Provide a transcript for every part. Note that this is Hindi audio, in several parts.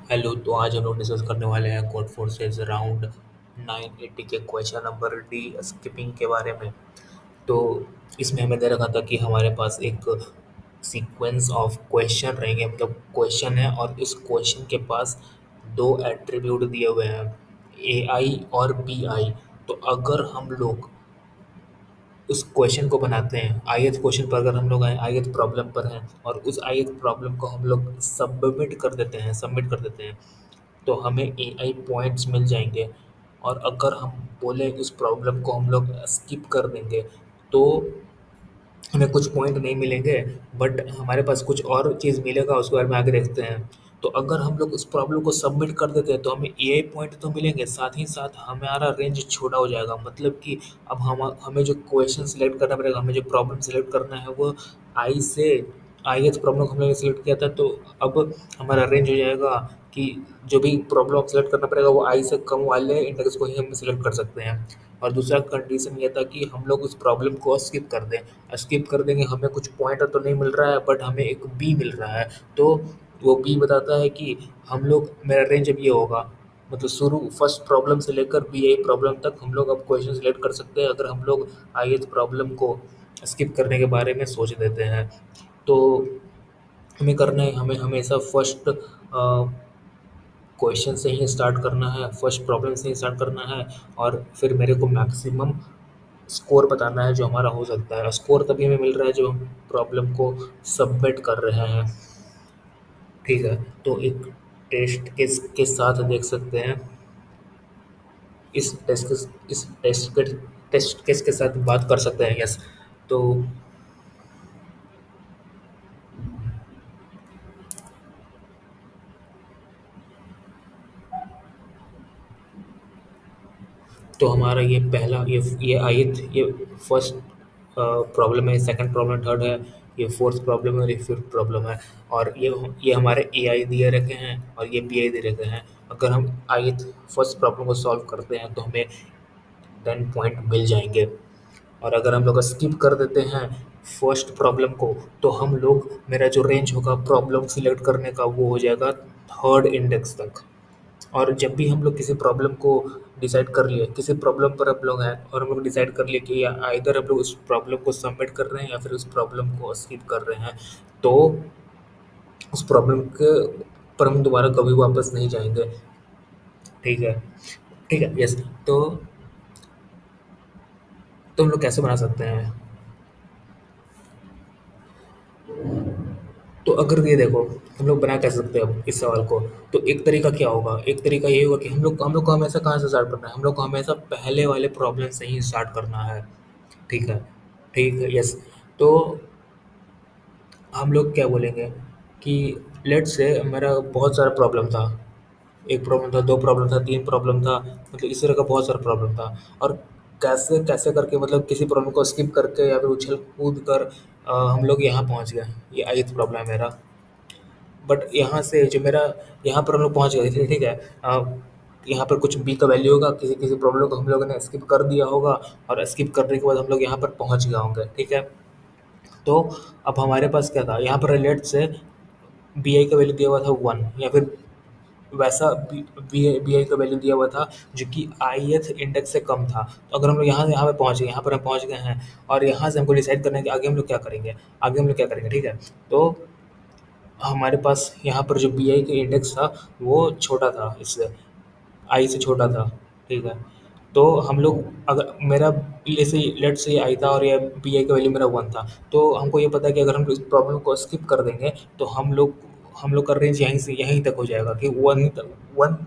हेलो। तो आज हम लोग डिस्कस करने वाले हैं कोड फोर्सेस राउंड 980 के क्वेश्चन नंबर डी स्किपिंग के बारे में। तो इसमें हमें दे रखा था कि हमारे पास एक सीक्वेंस ऑफ क्वेश्चन रहेंगे, मतलब क्वेश्चन है और इस क्वेश्चन के पास दो एट्रीब्यूट दिए हुए हैं, ए आई और बी आई। तो अगर हम लोग उस क्वेश्चन को बनाते हैं, ith क्वेश्चन पर अगर हम लोग आए, ith प्रॉब्लम पर हैं और उस ith प्रॉब्लम को हम लोग सबमिट कर देते हैं तो हमें ए आई पॉइंट्स मिल जाएंगे। और अगर हम बोले उस प्रॉब्लम को हम लोग स्किप कर देंगे तो हमें कुछ पॉइंट नहीं मिलेंगे, बट हमारे पास कुछ और चीज़ मिलेगा, उसके बारे में आगे देखते हैं। तो अगर हम लोग उस प्रॉब्लम को सबमिट कर देते हैं तो हमें ए आई पॉइंट तो मिलेंगे, साथ ही साथ हमारा रेंज छोटा हो जाएगा। मतलब कि अब हमें जो क्वेश्चन सिलेक्ट करना पड़ेगा, हमें जो प्रॉब्लम सिलेक्ट करना है वो आई से आई एच प्रॉब्लम हमने सिलेक्ट किया था, तो अब हमारा रेंज हो जाएगा कि जो भी प्रॉब्लम सेलेक्ट करना पड़ेगा वो आई से कम वाले इंडेक्स को ही हम सिलेक्ट कर सकते हैं। और दूसरा कंडीशन ये था कि हम लोग उस प्रॉब्लम को स्किप कर दें। स्किप कर देंगे, हमें कुछ पॉइंट तो नहीं मिल रहा है बट हमें एक बी मिल रहा है। तो वो बी बताता है कि हम लोग मेरा रेंज अब ये होगा, मतलब शुरू फर्स्ट प्रॉब्लम से लेकर बी आई प्रॉब्लम तक हम लोग अब क्वेश्चन सेलेक्ट कर सकते हैं अगर हम लोग आई प्रॉब्लम को स्किप करने के बारे में सोच देते हैं। तो हमें करना है, हमें हमेशा फर्स्ट क्वेश्चन से ही स्टार्ट करना है, फर्स्ट प्रॉब्लम से ही स्टार्ट करना है। और फिर मेरे को मैक्सिमम स्कोर बताना है जो हमारा हो सकता है। स्कोर तभी हमें मिल रहा है जब हम प्रॉब्लम को सबमिट कर रहे हैं। ठीक है, तो एक टेस्ट केस के साथ देख सकते हैं। इस टेस्ट केस के साथ बात कर सकते हैं। यस। तो तो हमारा ये पहला ये आयत ये फर्स्ट प्रॉब्लम है, सेकंड प्रॉब्लम थर्ड है, ये फोर्थ प्रॉब्लम है और ये फिफ्थ प्रॉब्लम है। और ये हमारे ए आई दिए रखे हैं और ये बी आई दे रखे हैं। अगर हम आयत फर्स्ट प्रॉब्लम को सॉल्व करते हैं तो हमें 10 पॉइंट मिल जाएंगे। और अगर हम लोग स्किप कर देते हैं फर्स्ट प्रॉब्लम को तो हम लोग मेरा जो रेंज होगा प्रॉब्लम सिलेक्ट करने का वो हो जाएगा थर्ड इंडेक्स तक। और जब भी हम लोग किसी प्रॉब्लम को डिसाइड कर लिए, किसी प्रॉब्लम पर हम लोग हैं और हम लोग डिसाइड कर लिए कि या आइदर हम लोग उस प्रॉब्लम को सबमिट कर रहे हैं या फिर उस प्रॉब्लम को स्किप कर रहे हैं, तो उस प्रॉब्लम के पर हम दोबारा कभी वापस नहीं जाएंगे। ठीक है। ठीक है। यस। तो हम लोग कैसे बना सकते हैं? तो अगर ये देखो, हम लोग बना कैसे सकते हैं अब इस सवाल को। तो एक तरीका क्या होगा, एक तरीका ये होगा कि हम लोग को हमेशा कहाँ से स्टार्ट करना है, हम लोग को हमेशा पहले वाले प्रॉब्लम से ही स्टार्ट करना है। ठीक है। ठीक है। यस। तो हम लोग क्या बोलेंगे कि लेट्स से मेरा बहुत सारा प्रॉब्लम था, एक प्रॉब्लम था, दो प्रॉब्लम था, तीन प्रॉब्लम था, मतलब इस तरह का बहुत सारा प्रॉब्लम था। और कैसे कैसे करके, मतलब किसी प्रॉब्लम को स्किप करके या फिर उछल कूद कर हम लोग यहाँ पहुँच गए। ये आयत प्रॉब्लम है मेरा। बट यहाँ से जो मेरा, यहाँ पर हम लोग पहुँच गए थे। ठीक है। यहाँ पर कुछ बी का वैल्यू होगा, किसी किसी प्रॉब्लम को हम लोगों ने स्किप कर दिया होगा और स्किप करने के बाद हम लोग यहाँ पर पहुँच गए होंगे। ठीक है। तो अब हमारे पास क्या था, यहाँ पर लेट से बी आई का वैल्यू दिया हुआ था 1, या फिर वैसा बी आई का वैल्यू दिया हुआ था जो कि ith इंडेक्स से कम था। तो अगर हम लोग यहाँ पे पहुँच गए, यहाँ पर हम पहुँच गए हैं और यहाँ से हमको डिसाइड करना है कि आगे हम लोग क्या करेंगे, आगे हम लोग क्या करेंगे। ठीक है। तो हमारे पास यहाँ पर जो बी आई का इंडेक्स था वो छोटा था, इससे आई से छोटा था। ठीक है। तो हम लोग, अगर मेरा जैसे लेट से ये आई था और ये बी आई का वैल्यू मेरा 1 था, तो हमको ये पता है कि अगर हम इस प्रॉब्लम को स्किप कर देंगे तो हम लोग का रेंज यहीं से यहीं तक हो जाएगा कि 1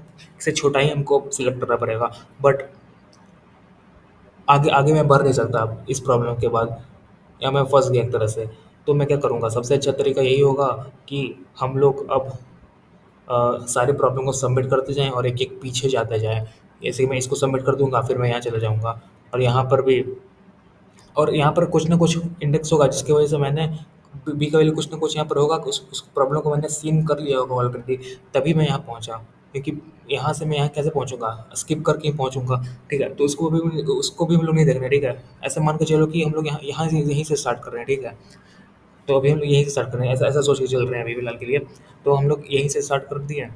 से छोटा ही हमको सिलेक्ट करना पड़ेगा। बट आगे आगे मैं बढ़ नहीं सकता अब इस प्रॉब्लम के बाद, या मैं फंस गया एक तरह से। तो मैं क्या करूँगा, सबसे अच्छा तरीका यही होगा कि हम लोग अब सारे प्रॉब्लम को सबमिट करते जाएँ और एक-एक पीछे जाते जाएँ। जैसे कि मैं इसको सबमिट कर दूँगा, फिर मैं यहाँ चला जाऊँगा और यहाँ पर भी, और यहाँ पर कुछ ना कुछ इंडेक्स होगा जिसकी वजह से मैंने बी का वैल्यू कुछ ना कुछ यहाँ पर होगा, उस प्रॉब्लम को मैंने सीन कर लिया होगा ऑलरेडी, तभी मैं यहाँ पहुँचा। क्योंकि यहाँ से मैं यहाँ कैसे पहुँचूँगा? स्किप करके ही पहुँचूँगा। ठीक है? तो उसको भी हम लोग नहीं देख रहे हैं। ठीक है? ऐसा मान के चलो कि हम लोग यहाँ यहाँ से यहीं से स्टार्ट कर रहे हैं। ठीक है? तो अभी हम लोग यहीं से स्टार्ट कर रहे हैं, ऐसा ऐसा सोच के चल रहे हैं अभी फ़िलहाल के लिए। तो हम लोग यहीं से स्टार्ट कर दिए।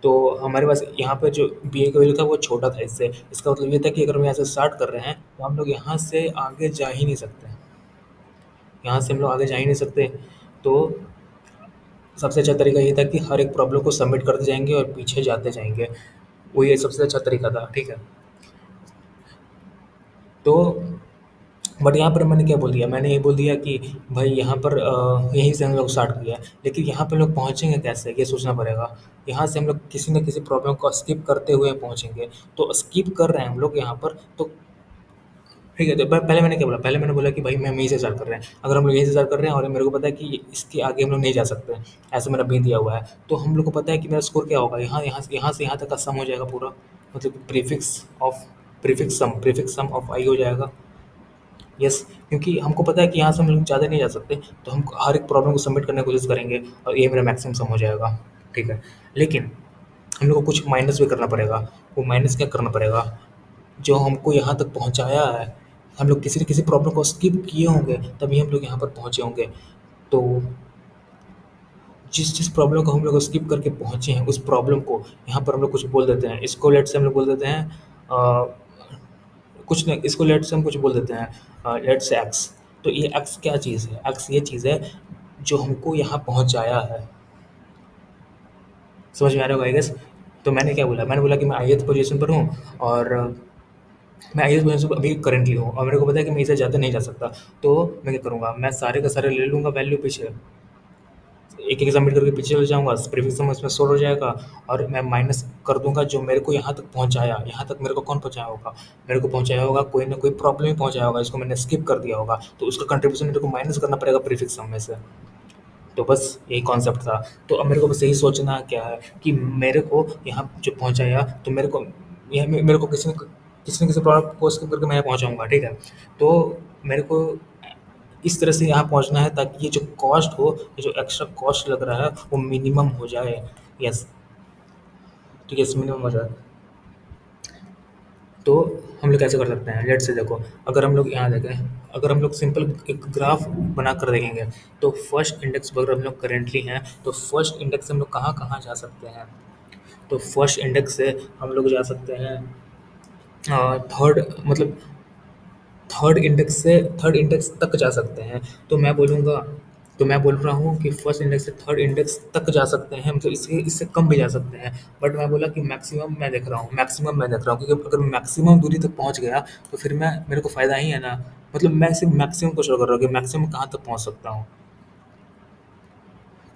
तो हमारे पास यहाँ पे जो बी ए का वैल्यू था वो छोटा था इससे। इसका मतलब ये था कि अगर हम यहाँ से स्टार्ट कर रहे हैं तो हम लोग यहाँ से आगे जा ही नहीं सकते, यहाँ से हम लोग आगे जा ही नहीं सकते। तो सबसे अच्छा तरीका ये था कि हर एक प्रॉब्लम को सबमिट करते जाएंगे और पीछे जाते जाएंगे, वो ये सबसे अच्छा तरीका था, ठीक है। तो बट यहाँ पर मैंने क्या बोल दिया, मैंने ये बोल दिया कि भाई यहाँ पर यहीं से हम लोग स्टार्ट किया है, लेकिन यहाँ पे लोग पहुँचेंगे कैसे, ये सोचना पड़ेगा। यहाँ से हम लोग किसी न किसी प्रॉब्लम को स्किप करते हुए पहुँचेंगे। तो स्किप कर रहे हैं हम लोग यहाँ पर, तो ठीक है। तो पहले मैंने क्या बोला, पहले मैंने बोला कि भाई हम यहीं से स्टार्ट कर रहे हैं। अगर हम लोग यहीं से स्टार्ट कर रहे हैं और मेरे को पता है कि इसके आगे हम लोग नहीं जा सकते, ऐसा मेरा बी दिया हुआ है, तो हम लोग को पता है कि मेरा स्कोर क्या होगा, यहाँ से यहाँ तक का सम हो जाएगा पूरा, मतलब प्रीफिक्स सम ऑफ आई हो जाएगा। यस, क्योंकि हमको पता है कि यहाँ से हम लोग ज़्यादा नहीं जा सकते, तो हम हर एक प्रॉब्लम को सबमिट करने की कोशिश करेंगे और ये मेरा मैक्सिमम सम हो जाएगा, ठीक है। लेकिन हम लोग को कुछ माइनस भी करना पड़ेगा। वो माइनस क्या करना पड़ेगा, जो हमको यहाँ तक पहुँचाया है, हम लोग किसी न किसी प्रॉब्लम को स्किप किए होंगे तभी हम लोग यहाँ पर पहुँचे होंगे। तो जिस जिस प्रॉब्लम को हम लोग स्किप करके पहुँचे हैं, उस प्रॉब्लम को यहाँ पर हम लोग कुछ बोल देते हैं। इसको लेट से हम लोग बोल देते हैं कुछ नहीं, इसको लेट से हम कुछ बोल देते हैं, लेट से एक्स। तो ये एक्स क्या चीज़ है, एक्स ये चीज़ है जो हमको यहाँ पहुँचाया है। समझ में आ रहा होगा आई गेस। तो मैंने क्या बोला, मैंने बोला कि मैं आईएथ पोजीशन पर हूँ और मैं आईएएस पोजीशन पर अभी करंटली हूँ और मेरे को पता है कि मैं इससे ज़्यादा नहीं जा सकता। तो मैं क्या करूँगा, मैं सारे का सारे ले लूँगा वैल्यू पीछे, एक एक सबमिट करके पीछे चले जाऊँगा, प्रीफिक्स सम इसमें स्टोर हो जाएगा और मैं माइनस कर दूँगा जो मेरे को यहाँ तक पहुँचाया। यहाँ तक मेरे को कौन पहुँचाया होगा, मेरे को पहुँचाया होगा कोई ना कोई प्रॉब्लम ही पहुँचाया होगा, इसको मैंने स्किप कर दिया होगा, तो उसका कंट्रीब्यूशन मेरे को माइनस करना पड़ेगा प्रीफिक्स सम में से। तो बस यही कॉन्सेप्ट था। तो अब मेरे को बस यही सोचना क्या है कि मेरे को यहाँ जो पहुँचाया, तो मेरे को किसी न किसी प्रॉब्लम को स्किप करके मैं यहाँ पहुँचाऊँगा, ठीक है। तो मेरे को इस तरह से यहाँ पहुँचना है ताकि ये जो कॉस्ट हो, ये जो एक्स्ट्रा कॉस्ट लग रहा है वो मिनिमम हो जाए। यस, ठीक है, मिनिमम हो जाए। तो हम लोग कैसे कर सकते हैं, लेट से देखो, अगर हम लोग यहाँ देखें, अगर हम लोग सिंपल एक ग्राफ बना कर देखेंगे, तो फर्स्ट इंडेक्स पर अगर हम लोग करेंटली हैं, तो फर्स्ट इंडेक्स से हम लोग कहाँ कहाँ जा सकते हैं। तो फर्स्ट इंडेक्स से हम लोग जा सकते हैं थर्ड, मतलब थर्ड इंडेक्स तक जा सकते हैं। तो मैं बोल रहा हूँ कि फर्स्ट इंडेक्स से थर्ड इंडेक्स तक जा सकते हैं, मतलब इससे इससे कम भी जा सकते हैं। बट मैं बोला कि मैक्सिमम मैं देख रहा हूँ, क्योंकि अगर मैक्सिमम दूरी तक पहुँच गया तो फिर मेरे को फ़ायदा ही है ना। मतलब मैं सिर्फ मैक्सिमम को शो कर रहा हूँ कि मैक्सिमम कहाँ तक पहुँच सकता हूँ,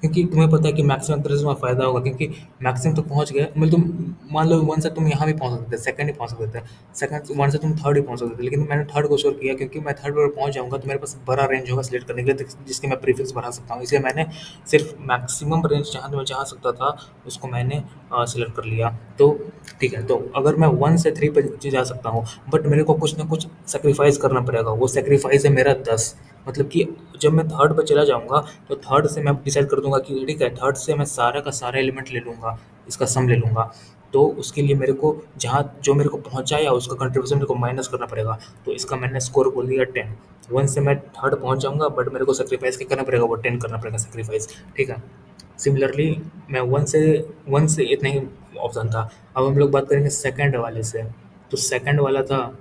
क्योंकि तुम्हें पता है कि मैक्सिमम तरह से तुम्हें फ़ायदा होगा, क्योंकि मैक्सिमम तक पहुँच गए, मतलब तुम मान लो वन से तुम यहाँ भी पहुँच सकते थे, सेकंड ही पहुँच सकते थे, सेकंड वन से तुम थर्ड ही पहुँच सकते थे, लेकिन मैंने थर्ड को शोर किया क्योंकि मैं थर्ड पर पहुँच जाऊँगा तो मेरे पास बड़ा रेंज होगा सिलेक्ट करने के लिए, जिसके मैं प्रीफिक्स बढ़ा सकता हूँ। इसलिए मैंने सिर्फ मैक्सिमम रेंज जहाँ मैं जा सकता था उसको मैंने सिलेक्ट कर लिया। तो ठीक है, तो अगर मैं वन से थ्री पर जा सकता हूँ, बट मेरे को कुछ ना कुछ सेक्रीफाइस करना पड़ेगा। वो सेक्रीफाइस है मेरा 10, मतलब कि जब मैं थर्ड पर चला जाऊँगा तो थर्ड से मैं डिसाइड कर दूँगा कि ठीक है, थर्ड से मैं सारा का सारा एलिमेंट ले लूँगा, इसका सम ले लूँगा। तो उसके लिए मेरे को जहाँ जो मेरे को पहुँचाया उसका कंट्रीब्यूशन मेरे को माइनस करना पड़ेगा। तो इसका मैंने स्कोर बोल दिया 10। 1 से मैं थर्ड पहुँच जाऊँगा, बट मेरे को सैक्रिफाइस क्या करना पड़ेगा, वो 10 करना पड़ेगा सैक्रिफाइस, ठीक है। सिमिलरली मैं 1 से इतना ही ऑप्शन था। अब हम लोग बात करेंगे सेकंड वाले से। तो सेकंड वाला था,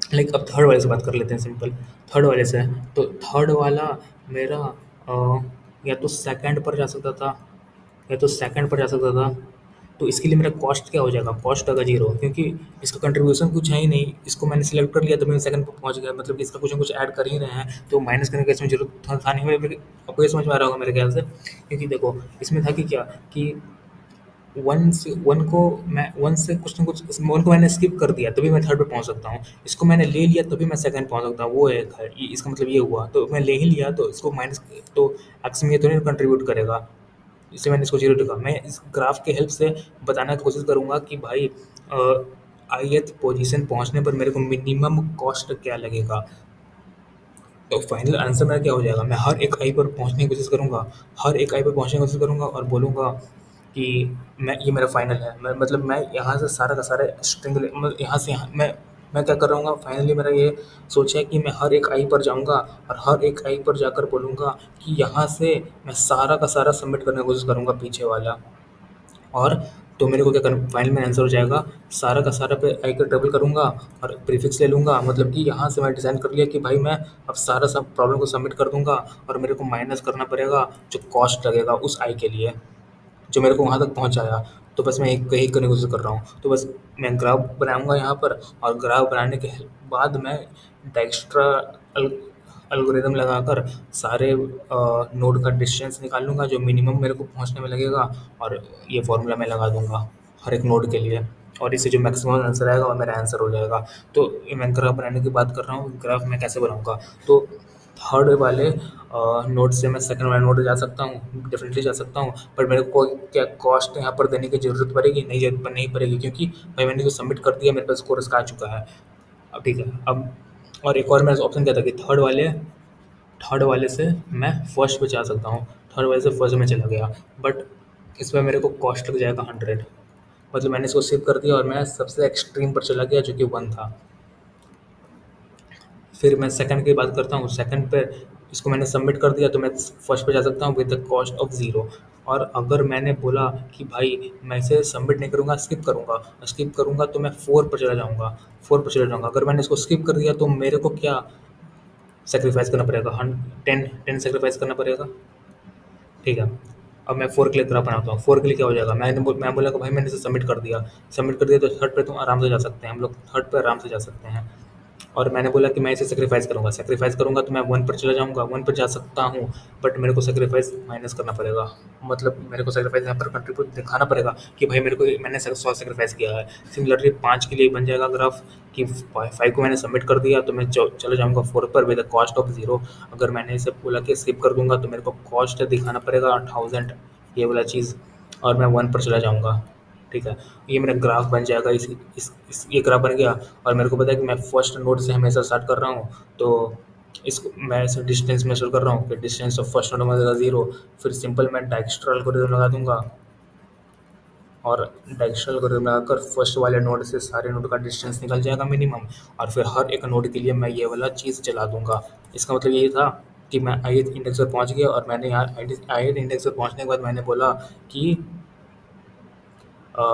लाइक अब थर्ड वाले से बात कर लेते हैं सिंपल। थर्ड वाले से, तो थर्ड वाला मेरा या तो सेकंड पर जा सकता था, तो इसके लिए मेरा कॉस्ट क्या हो जाएगा, कॉस्ट होगा 0, क्योंकि इसका कंट्रीब्यूशन कुछ है ही नहीं। इसको मैंने सिलेक्ट कर लिया तो मैं सेकंड पर पहुंच गया, मतलब कि इसका कुछ ना कुछ ऐड कर ही रहे हैं, तो माइनस करने का इसमें जरूरत था नहीं। आपको ये समझ में आ रहा होगा मेरे ख्याल से, क्योंकि देखो इसमें था कि क्या कि वन को मैं वन से कुछ ना कुछ, वन को मैंने स्किप कर दिया तभी मैं थर्ड पे पहुंच सकता हूँ। इसको मैंने ले लिया तभी मैं सेकंड पहुंच सकता हूँ, वो है इसका मतलब ये हुआ। तो मैं ले ही लिया तो इसको माइनस, तो एक्स में ये तो नहीं कंट्रीब्यूट करेगा, इसलिए मैंने इसको 0 रखा। मैं इस ग्राफ के हेल्प से बताने की कोशिश करूँगा कि भाई ith पोजीशन पहुँचने पर मेरे को मिनिमम कॉस्ट क्या लगेगा। तो फाइनल आंसर मेरा क्या हो जाएगा, मैं हर एक आई पर पहुँचने की कोशिश करूँगा, और बोलूँगा कि ये मेरा फाइनल है। मतलब मैं यहाँ से सारा का सारा स्ट्रिंग मतलब यहाँ से यहाँ मैं क्या कर रहा हूँ, फाइनली मेरा ये सोच है कि मैं हर एक आई पर जाऊँगा और हर एक आई पर जाकर बोलूँगा कि यहाँ से मैं सारा का सारा सबमिट करने की कोशिश करूँगा पीछे वाला, और तो मेरे को क्या करना, फाइनल में आंसर हो जाएगा सारा का सारा पे आई का ट्रिपल करूँगा और प्रीफिक्स ले लूँगा। मतलब कि यहाँ से मैं डिज़ाइन कर लिया कि भाई मैं अब सारा सब प्रॉब्लम को सबमिट कर दूँगा और मेरे को माइनस करना पड़ेगा जो कॉस्ट लगेगा उस आई के लिए, जो मेरे को वहाँ तक पहुँचाया। तो बस मैं एक यही करने की कोशिश कर रहा हूँ। तो बस मैं ग्राफ बनाऊँगा यहाँ पर, और ग्राफ बनाने के बाद मैं डाइक्स्ट्रा अल एल्गोरिदम लगाकर सारे नोड का डिस्टेंस निकाल लूँगा जो मिनिमम मेरे को पहुँचने में लगेगा, और ये फ़ॉर्मूला मैं लगा दूँगा हर एक नोड के लिए, और इससे जो मैक्सिमम आंसर आएगा वो मेरा आंसर हो जाएगा। तो ये मैं ग्राफ बनाने की बात कर रहा हूँ, ग्राफ मैं कैसे बनाऊँगा। तो थर्ड वाले नोड से मैं सेकंड वाले नोड जा सकता हूँ, डेफिनेटली जा सकता हूँ, पर मेरे को क्या कॉस्ट यहाँ पर देने की ज़रूरत पड़ेगी? नहीं पड़ेगी, क्योंकि भाई मैंने जो सबमिट कर दिया मेरे पास स्कोर इसका आ चुका है। अब ठीक है, अब और एक और मेरा ऑप्शन क्या था कि थर्ड वाले से मैं फर्स्ट पे जा सकता हूँ, थर्ड वाले से फर्स्ट में चला गया, बट इसमें मेरे को कॉस्ट लग जाएगा 100। मतलब मैंने इसको सेव कर दिया और मैं सबसे एक्सट्रीम पर चला गया जो कि 1 था। फिर मैं सेकंड की बात करता हूँ, सेकंड पे इसको मैंने सबमिट कर दिया तो मैं फर्स्ट पे जा सकता हूँ विद द कॉस्ट ऑफ 0। और अगर मैंने बोला कि भाई मैं इसे सबमिट नहीं करूँगा, स्किप करूँगा तो मैं 4 पर चला जाऊँगा, 4 पर चला जाऊँगा। अगर मैंने इसको स्किप कर दिया तो मेरे को क्या सैक्रिफाइस करना पड़ेगा? 10 सैक्रिफाइस करना पड़ेगा। ठीक है, अब मैं 4 के लिए ग्राफ बनाता हूँ। 4 के लिए क्या हो जाएगा, मैं बोला कि भाई मैंने इसे सबमिट कर दिया तो थर्ड पे तुम आराम से जा सकते हैं, हम लोग थर्ड पे आराम से जा सकते हैं। और मैंने बोला कि मैं इसे सैक्रिफाइस करूँगा तो मैं 1 पर चला जाऊँगा, 1 पर जा सकता हूँ, बट मेरे को सैक्रिफाइस माइनस करना पड़ेगा। मतलब मेरे को सैक्रिफाइस यहाँ पर कंट्रीब्यूट दिखाना पड़ेगा कि भाई मेरे को मैंने 100 सैक्रिफाइस किया है। सिमिलरली 5 के लिए बन जाएगा ग्राफ कि 5 को मैंने सबमिट कर दिया तो मैं चला जाऊँगा 4 पर विद द कॉस्ट ऑफ 0। अगर मैंने इसे बोला कि स्किप कर दूँगा तो मेरे को कॉस्ट दिखाना पड़ेगा 1000, ये वाला चीज़, और मैं 1 पर चला जाऊँगा। ठीक है, ये मेरा ग्राफ बन जाएगा। ये ग्राफ बन गया, और मेरे को पता है कि मैं फर्स्ट नोड से हमेशा स्टार्ट कर रहा हूँ, तो इसको मैं ऐसे डिस्टेंस मेजर कर रहा हूँ कि डिस्टेंस ऑफ फर्स्ट नोड में 0। फिर सिंपल मैं डाइक्स्ट्रा एल्गोरिथम लगा दूंगा, और डाइक्स्ट्रा एल्गोरिथम लगाकर फर्स्ट वाले नोड से सारे नोड का डिस्टेंस निकल जाएगा मिनिमम, और फिर हर एक नोड के लिए मैं ये वाला चीज़ चला दूंगा। इसका मतलब ये था कि मैं आई इंडेक्स पर पहुँच गया, और मैंने यहाँ आई इंडेक्स पर पहुँचने के बाद मैंने बोला कि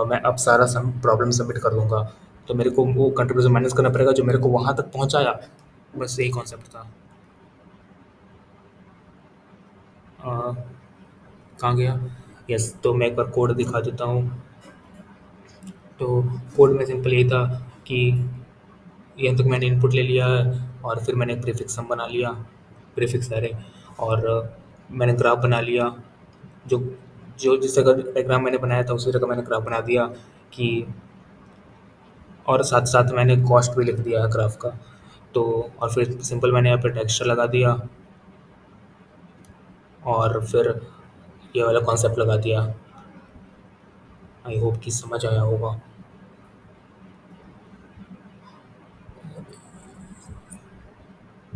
मैं अब सारा प्रॉब्लम सबमिट कर दूंगा, तो मेरे को वो कंट्रीब्यूशन माइनस करना पड़ेगा जो मेरे को वहाँ तक पहुँचाया। बस यही कॉन्सेप्ट था। अ, कहाँ गया? यस, तो मैं एक बार कोड दिखा देता हूँ। तो कोड में सिंपल ये था कि यहाँ तक मैंने इनपुट ले लिया है, और फिर मैंने प्रीफिक्स सम बना लिया, प्रीफिक्स अरे, और मैंने ग्राफ बना लिया। जो जो जिस जगह डायग्राम मैंने बनाया था उसी जगह मैंने ग्राफ बना दिया कि, और साथ साथ मैंने कॉस्ट भी लिख दिया है ग्राफ का। तो और फिर सिंपल मैंने यहाँ पे टेक्सचर लगा दिया, और फिर ये वाला कॉन्सेप्ट लगा दिया। आई होप कि समझ आया होगा।